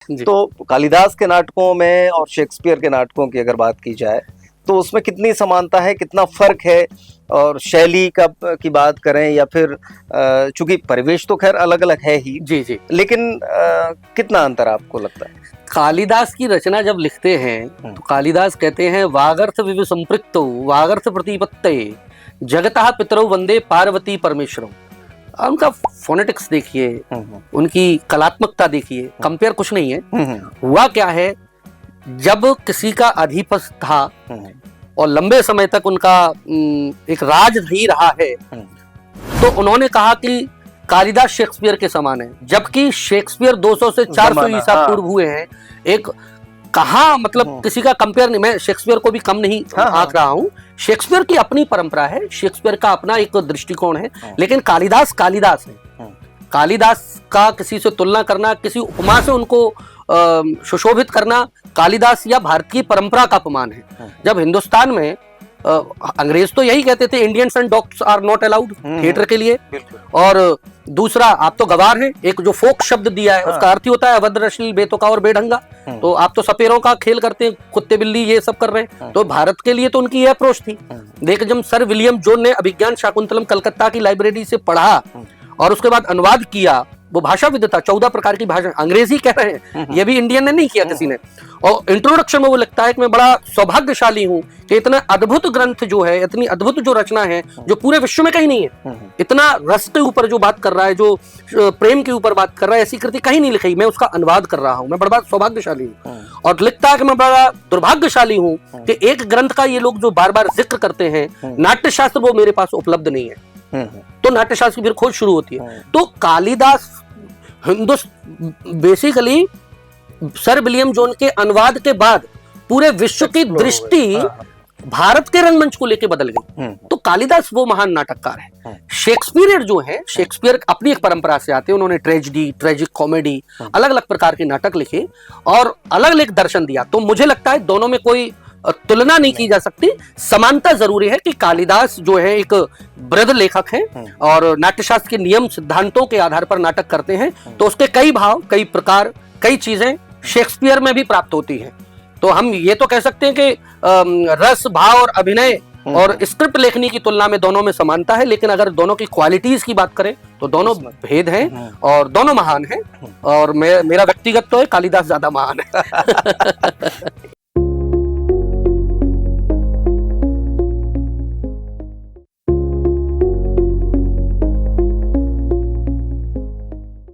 जी। तो कालिदास के नाटकों में और शेक्सपियर के नाटकों की अगर बात की जाए तो उसमें कितनी समानता है, कितना फर्क है? और शैली का की बात करें या फिर चूंकि परिवेश तो खैर अलग अलग है ही, जी जी। लेकिन कितना अंतर आपको लगता है? कालिदास की रचना जब लिखते हैं तो कालिदास कहते हैं वागर्थ विवि संपृक्तो वागर्थ प्रतिपत्ते जगतः पितरौ वंदे पार्वती परमेश्वरौ। उनका फोनेटिक्स देखिए, उनकी कलात्मकता देखिए, कंपेयर कुछ नहीं है। हुआ क्या है, जब किसी का अधिपति था और लंबे समय तक उनका एक राज नहीं रहा है, तो उन्होंने कहा कि कालिदास शेक्सपियर के समान है, जबकि शेक्सपियर 200 से 400 ईसा पूर्व हुए हैं। एक कहा मतलब किसी का कंपेयर नहीं, मैं शेक्सपियर को भी कम नहीं आंक रहा हूं। शेक्सपियर की अपनी परंपरा है, शेक्सपियर का अपना एक दृष्टिकोण है, लेकिन कालिदास कालिदास है। कालिदास का किसी से तुलना करना, किसी उपमा से उनको सुशोभित करना, कालिदास या भारतीय परंपरा का अपमान है। जब हिंदुस्तान में अंग्रेज तो यही कहते थे Indians and dogs are not allowed theatre के लिए, और दूसरा आप तो गवार हैं, एक जो फोक शब्द दिया है उसका अर्थ ही होता है अभद्र, अश्लील, बेतुका और बेढंगा। तो आप तो सपेरों का खेल करते हैं, कुत्ते बिल्ली ये सब कर रहे हैं। तो भारत के लिए तो उनकी यह अप्रोच थी। देख, जब सर विलियम जोन ने अभिज्ञान शाकुंतलम कलकत्ता की लाइब्रेरी से पढ़ा और उसके बाद अनुवाद किया, वो भाषाविद था, 14 प्रकार की भाषा, अंग्रेजी कह रहे हैं, ये भी इंडियन ने नहीं किया किसी ने। और इंट्रोडक्शन में वो लगता है कि मैं बड़ा सौभाग्यशाली हूँ कि इतना अद्भुत ग्रंथ जो है, इतनी अद्भुत जो रचना है जो पूरे विश्व में कहीं नहीं है, इतना रस के ऊपर जो बात कर रहा है, जो प्रेम के ऊपर बात कर रहा है, ऐसी कृति कहीं नहीं लिखी, मैं उसका अनुवाद कर रहा हूँ, मैं बड़ा सौभाग्यशाली हूँ। और लिखता है कि मैं बड़ा दुर्भाग्यशाली हूँ कि एक ग्रंथ का ये लोग जो बार बार जिक्र करते हैं, नाट्यशास्त्र, वो मेरे पास उपलब्ध नहीं है। तो नाट्यशास्त्र की फिर खोज शुरू होती है। तो Kalidas basically sir William zone के अनुवाद के बाद पूरे विश्व की दृष्टि भारत के रंगमंच को लेकर बदल गई। तो कालिदास वो महान नाटककार है। शेक्सपियर जो है, शेक्सपियर अपनी एक परंपरा से आते हैं, उन्होंने ट्रेजेडी, ट्रेजिक कॉमेडी, अलग अलग प्रकार के नाटक लिखे और अलग अलग दर्शन दिया। तो मुझे लगता है दोनों में कोई तुलना नहीं की जा सकती, समानता जरूरी है कि कालिदास जो है एक वृद्ध लेखक है और नाट्यशास्त्र के नियम सिद्धांतों के आधार पर नाटक करते हैं, तो उसके कई भाव, कई प्रकार, कई चीजें शेक्सपियर में भी प्राप्त होती हैं। तो हम ये तो कह सकते हैं कि रस, भाव और अभिनय और स्क्रिप्ट लेखनी की तुलना में दोनों में समानता है, लेकिन अगर दोनों की क्वालिटीज की बात करें तो दोनों भेद हैं और दोनों महान हैं। और मेरा व्यक्तिगत तो है कालिदास ज्यादा महान है।